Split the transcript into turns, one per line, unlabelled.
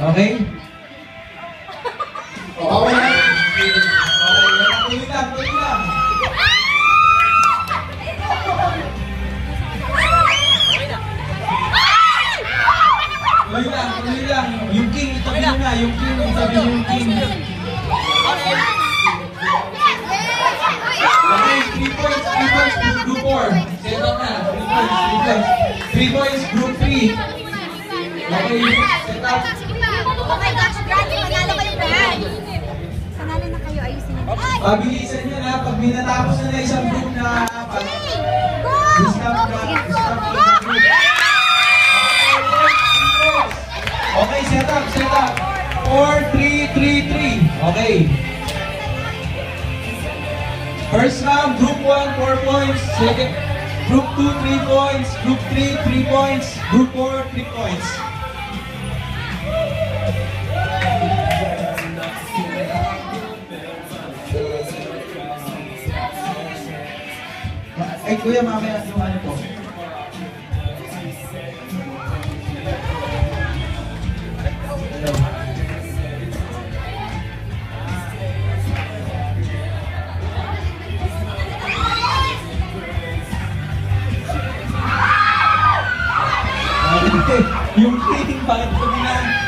Okay?
Okay na.
Tuloy lang, tuloy lang. Tuloy lang. Yung king, itabi nyo na. Yung king, itabi nyo yung king. Okay, 3 points, group 4. Set up na. 3 points, group 3. Okay, set up.
Oh my gosh, Brad, panalo kayo, Brad. Panalo na kayo, ayusin niyo.
Pabilisan nyo na. Pag minatapos na isang group na apat, stop na. Okay, set up. 4, 3, 3, 3. Okay. First round, group 1, 4 points. Second, group 2, 3 points. Group 3, 3 points. Group 4, 3 points. Ay, kuya, mamaya yung ano po. Yung king, bakit sabi na?